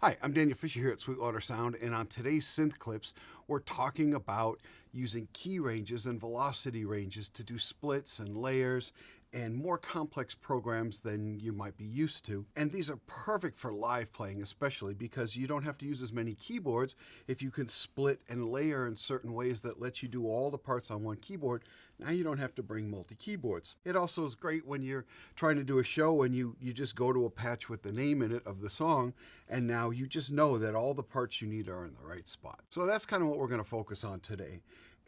Hi, I'm Daniel Fisher here at Sweetwater Sound, and on today's Synth Clips, we're talking about using key ranges and velocity ranges to do splits and layers and more complex programs than you might be used to. And these are perfect for live playing, especially because you don't have to use as many keyboards. If you can split and layer in certain ways that lets you do all the parts on one keyboard, now you don't have to bring multi-keyboards. It also is great when you're trying to do a show and you just go to a patch with the name in it of the song, and now you just know that all the parts you need are in the right spot. So that's kind of what we're going to focus on today.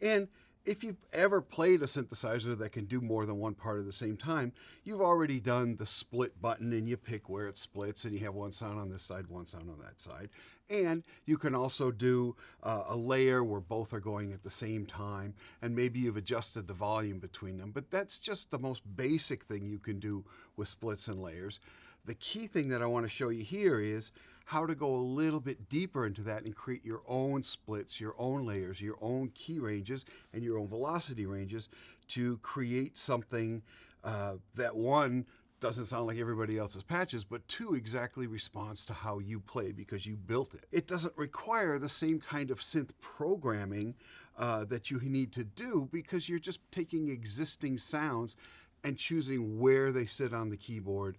And if you've ever played a synthesizer that can do more than one part at the same time, you've already done the split button and you pick where it splits and you have one sound on this side, one sound on that side. And you can also do a layer where both are going at the same time, and maybe you've adjusted the volume between them. But that's just the most basic thing you can do with splits and layers. The key thing that I want to show you here is how to go a little bit deeper into that and create your own splits, your own layers, your own key ranges, and your own velocity ranges to create something that, one, doesn't sound like everybody else's patches, but two, exactly responds to how you play because you built it. It doesn't require the same kind of synth programming that you need to do because you're just taking existing sounds and choosing where they sit on the keyboard,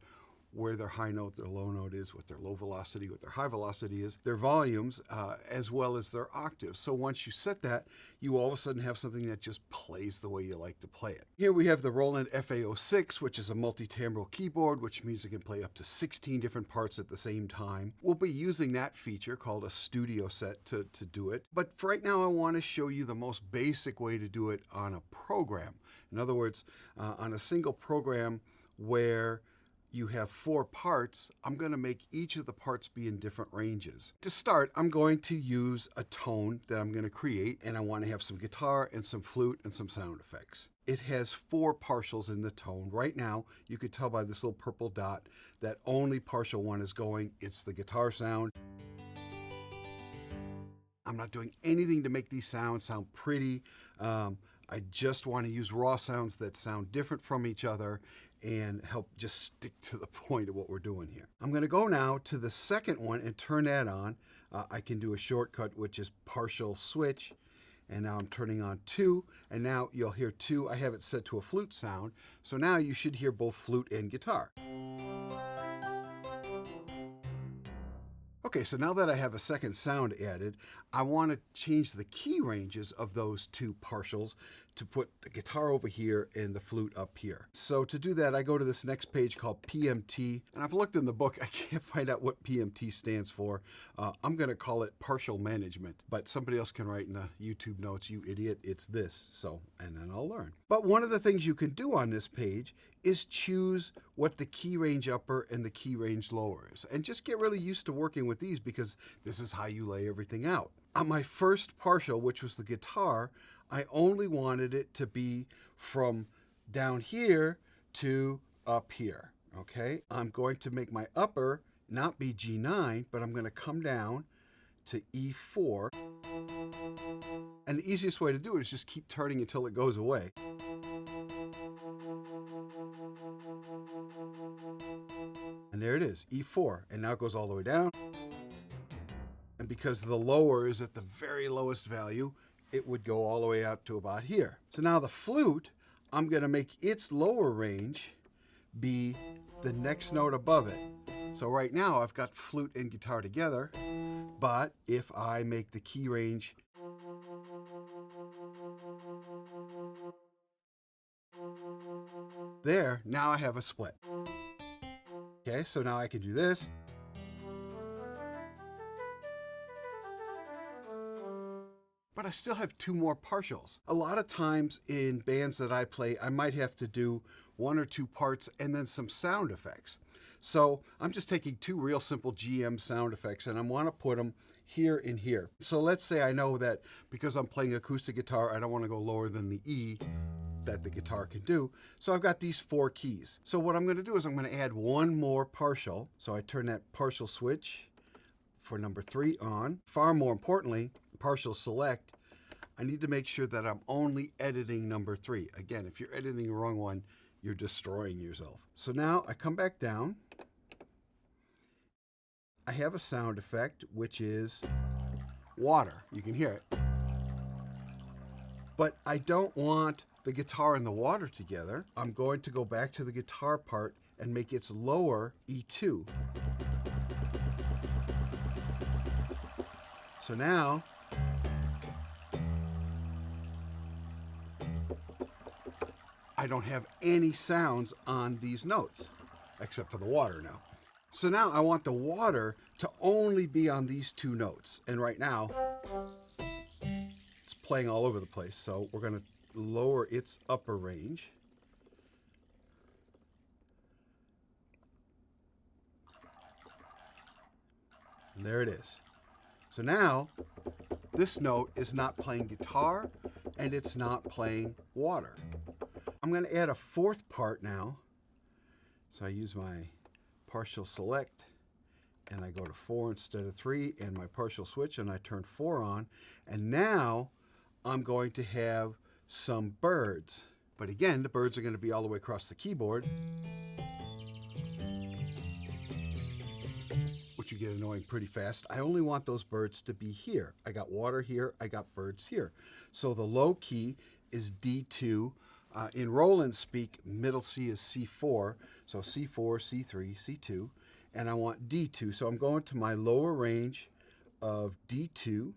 where their high note, their low note is, what their low velocity, what their high velocity is, their volumes, as well as their octaves. So once you set that, you all of a sudden have something that just plays the way you like to play it. Here we have the Roland FA06, which is a multi-timbral keyboard, which means it can play up to 16 different parts at the same time. We'll be using that feature called a studio set to do it. But for right now, I want to show you the most basic way to do it on a program. In other words, on a single program where you have 4 parts, I'm going to make each of the parts be in different ranges. To start, I'm going to use a tone that I'm going to create, and I want to have some guitar and some flute and some sound effects. It has 4 partials in the tone. Right now, you could tell by this little purple dot that only partial one is going. It's the guitar sound. I'm not doing anything to make these sounds sound pretty. I just want to use raw sounds that sound different from each other and help just stick to the point of what we're doing here. I'm going to go now to the second one and turn that on. I can do a shortcut, which is partial switch. And now I'm turning on 2, and now you'll hear 2. I have it set to a flute sound. So now you should hear both flute and guitar. Okay, so now that I have a second sound added, I want to change the key ranges of those 2 partials to put the guitar over here and the flute up here. So to do that, I go to this next page called PMT, and I've looked in the book. I can't find out what PMT stands for. I'm going to call it partial management, but somebody else can write in the YouTube notes, "You idiot, it's this." So, and then I'll learn. But one of the things you can do on this page is choose what the key range upper and the key range lower is. And just get really used to working with these because this is how you lay everything out. On my first partial, which was the guitar, I only wanted it to be from down here to up here, okay? I'm going to make my upper not be G9, but I'm going to come down to E4. And the easiest way to do it is just keep turning until it goes away. And there it is, E4. And now it goes all the way down. And because the lower is at the very lowest value, it would go all the way out to about here. So now the flute, I'm going to make its lower range be the next note above it. So right now I've got flute and guitar together, but if I make the key range there, now I have a split. Okay, so now I can do this. But I still have 2 more partials. A lot of times in bands that I play, I might have to do 1 or 2 parts and then some sound effects. So I'm just taking 2 real simple GM sound effects and I want to put them here and here. So let's say I know that because I'm playing acoustic guitar, I don't want to go lower than the E that the guitar can do. So I've got these 4 keys. So what I'm going to do is I'm going to add 1 more partial. So I turn that partial switch for number 3 on. Far more importantly, partial select, I need to make sure that I'm only editing number 3. Again, if you're editing the wrong one, you're destroying yourself. So now I come back down I have a sound effect, which is water. You can hear it. But I don't want the guitar and the water together. I'm going to go back to the guitar part and make its lower E2. So now, I don't have any sounds on these notes, except for the water now. So now I want the water to only be on these two notes. And right now, it's playing all over the place. So we're going to lower its upper range. And there it is. So now, this note is not playing guitar, and it's not playing water. I'm going to add a fourth part now. So I use my partial select, and I go to 4 instead of 3, and my partial switch, and I turn 4 on. And now I'm going to have some birds. But again, the birds are going to be all the way across the keyboard, which you get annoying pretty fast. I only want those birds to be here. I got water here, I got birds here. So the low key is D2. In Roland speak, middle C is C4. So C4, C3, C2. And I want D2. So I'm going to my lower range of D2.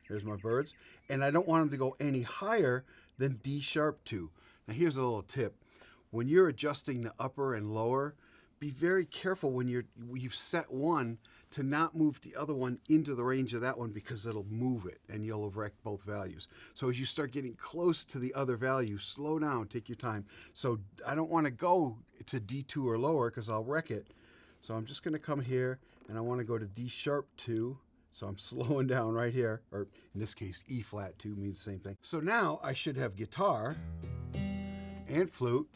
Here's my birds. And I don't want them to go any higher than D sharp 2. Now here's a little tip. When you're adjusting the upper and lower, be very careful when you've set one to not move the other one into the range of that one, because it'll move it and you'll have wrecked both values. So as you start getting close to the other value, slow down, take your time. So I don't want to go to D2 or lower because I'll wreck it. So I'm just going to come here and I want to go to D sharp 2. So I'm slowing down right here, or in this case, E flat 2 means the same thing. So now I should have guitar and flute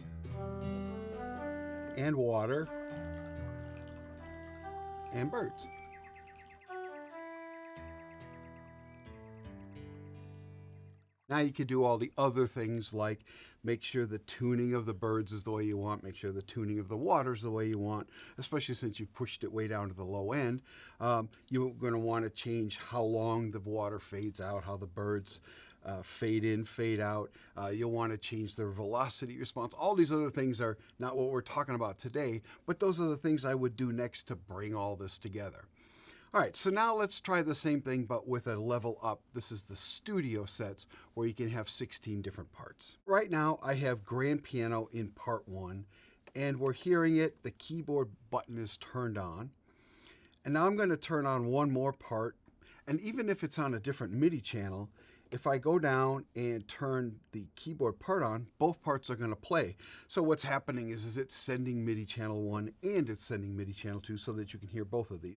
and water and birds. Now you can do all the other things, like make sure the tuning of the birds is the way you want, make sure the tuning of the water is the way you want, especially since you pushed it way down to the low end. You're going to want to change how long the water fades out, how the birds fade in, fade out. You'll want to change their velocity response. All these other things are not what we're talking about today, but those are the things I would do next to bring all this together. All right, so now let's try the same thing, but with a level up. This is the studio sets, where you can have 16 different parts. Right now, I have grand piano in part 1, and we're hearing it. The keyboard button is turned on. And now I'm going to turn on one more part, and even if it's on a different MIDI channel, if I go down and turn the keyboard part on, both parts are going to play. So what's happening is it's sending MIDI channel 1 and it's sending MIDI channel 2 so that you can hear both of these.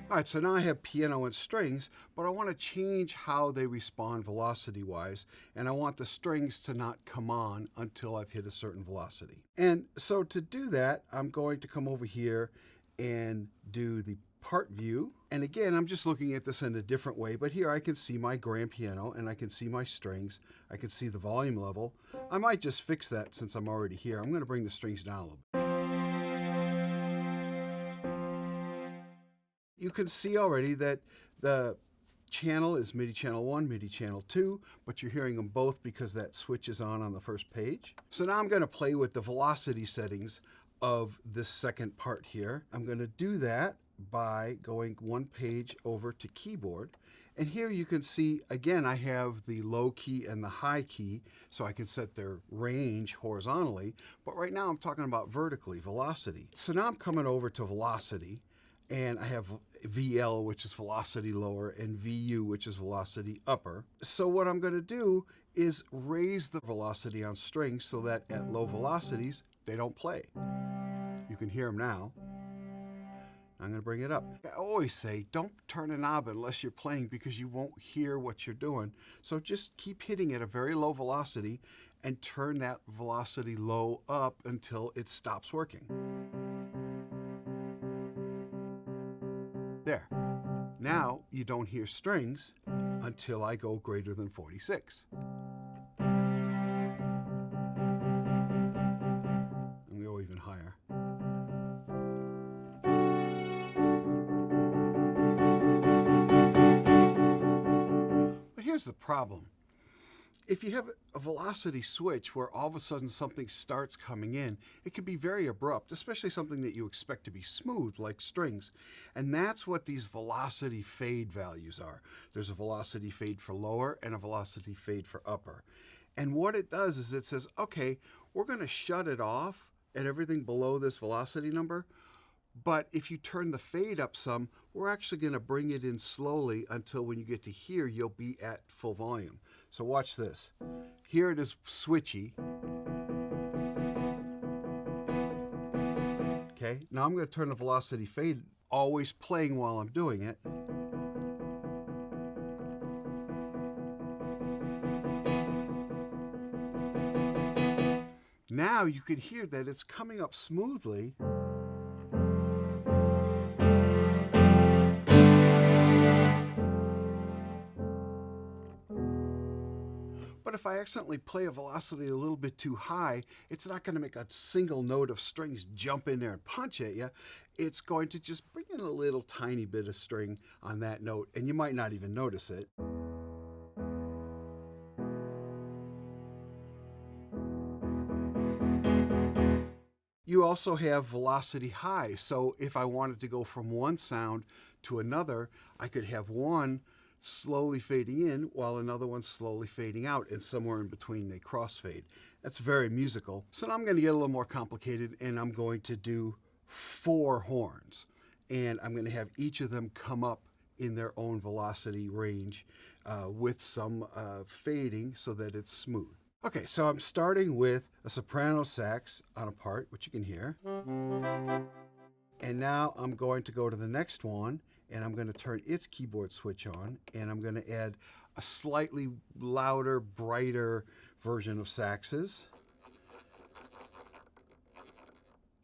All right, so now I have piano and strings, but I want to change how they respond velocity-wise, and I want the strings to not come on until I've hit a certain velocity. And so to do that, I'm going to come over here and do the part view. And again, I'm just looking at this in a different way, but here I can see my grand piano and I can see my strings. I can see the volume level. I might just fix that since I'm already here. I'm going to bring the strings down a little bit. You can see already that the channel is MIDI channel 1, MIDI channel 2, but you're hearing them both because that switch is on the first page. So now I'm going to play with the velocity settings of this second part here. I'm going to do that by going one page over to keyboard. And here you can see, again, I have the low key and the high key, so I can set their range horizontally. But right now I'm talking about vertically, velocity. So now I'm coming over to velocity, and I have VL, which is velocity lower, and VU, which is velocity upper. So what I'm going to do is raise the velocity on strings so that at low velocities, they don't play. You can hear them now. I'm going to bring it up. I always say, don't turn a knob unless you're playing, because you won't hear what you're doing. So just keep hitting at a very low velocity and turn that velocity low up until it stops working. There. Now you don't hear strings until I go greater than 46. here's the problem. If you have a velocity switch where all of a sudden something starts coming in, it can be very abrupt, especially something that you expect to be smooth, like strings. And that's what these velocity fade values are. There's a velocity fade for lower and a velocity fade for upper. And what it does is it says, okay, we're going to shut it off at everything below this velocity number. But if you turn the fade up some, we're actually going to bring it in slowly until when you get to here, you'll be at full volume. So watch this. Here it is switchy. Okay, now I'm going to turn the velocity fade, always playing while I'm doing it. Now you can hear that it's coming up smoothly. But if I accidentally play a velocity a little bit too high, it's not going to make a single note of strings jump in there and punch at you. It's going to just bring in a little tiny bit of string on that note, and you might not even notice it. You also have velocity high, so if I wanted to go from one sound to another, I could have one slowly fading in while another one's slowly fading out, and somewhere in between they crossfade. That's very musical. So now I'm going to get a little more complicated, and I'm going to do 4 horns. And I'm going to have each of them come up in their own velocity range with some fading so that it's smooth. Okay, so I'm starting with a soprano sax on a part, which you can hear. And now I'm going to go to the next one, and I'm going to turn its keyboard switch on, and I'm going to add a slightly louder, brighter version of saxes.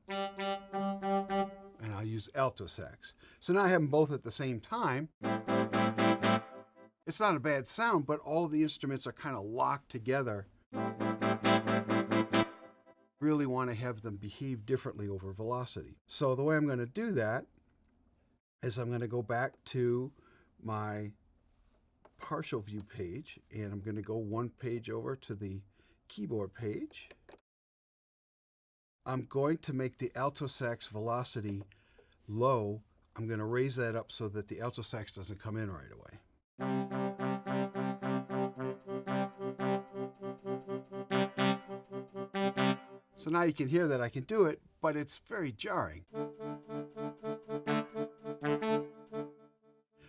And I'll use alto sax. So now I have them both at the same time. It's not a bad sound, but all of the instruments are kind of locked together. Really want to have them behave differently over velocity. So the way I'm going to do that is I'm going to go back to my partial view page, and I'm going to go one page over to the keyboard page. I'm going to make the alto sax velocity low. I'm going to raise that up so that the alto sax doesn't come in right away. So now you can hear that I can do it, but it's very jarring.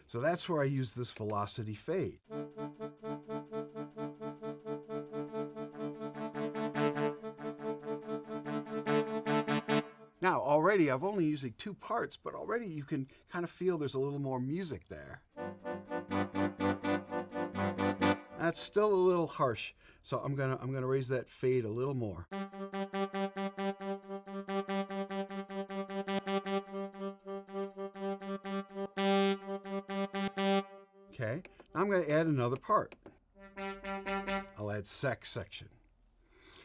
So that's where I use this velocity fade. Now already I've only using 2 parts, but already you can kind of feel there's a little more music there. That's still a little harsh, so I'm gonna raise that fade a little more. Okay, now I'm going to add another part. I'll add sax section.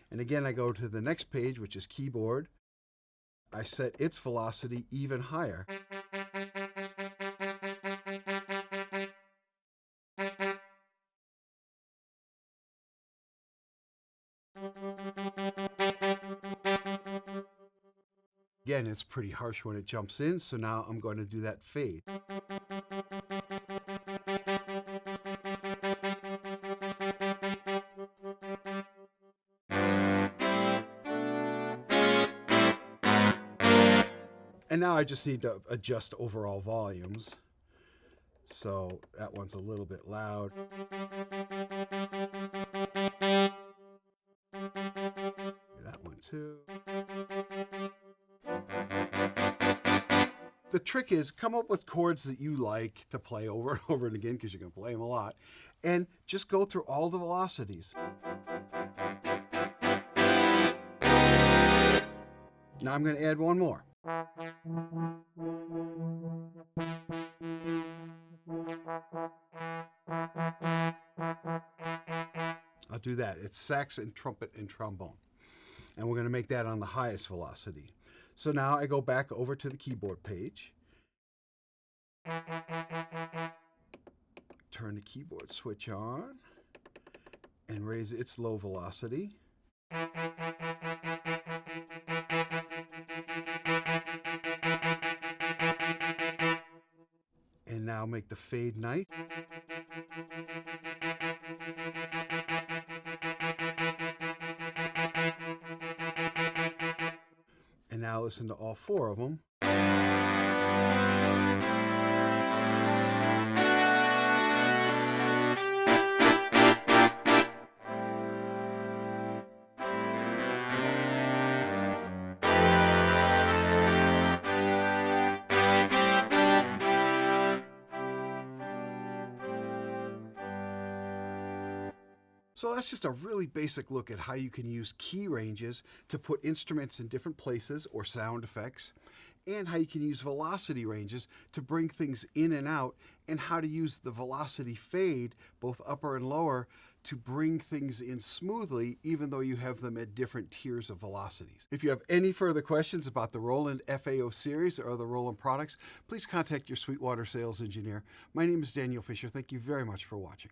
And again, I go to the next page, which is keyboard. I set its velocity even higher. Again, it's pretty harsh when it jumps in, so now I'm going to do that fade. And now I just need to adjust overall volumes. So that one's a little bit loud. That one too. The trick is come up with chords that you like to play over and over and again, because you're going to play them a lot, and just go through all the velocities. Now I'm going to add one more. I'll do that. It's sax and trumpet and trombone. And we're going to make that on the highest velocity. So now I go back over to the keyboard page. Turn the keyboard switch on and raise its low velocity. And now make the fade night. And now listen to all four of them. So that's just a really basic look at how you can use key ranges to put instruments in different places or sound effects, and how you can use velocity ranges to bring things in and out, and how to use the velocity fade, both upper and lower, to bring things in smoothly even though you have them at different tiers of velocities. If you have any further questions about the Roland FAO series or other Roland products, please contact your Sweetwater sales engineer. My name is Daniel Fisher. Thank you very much for watching.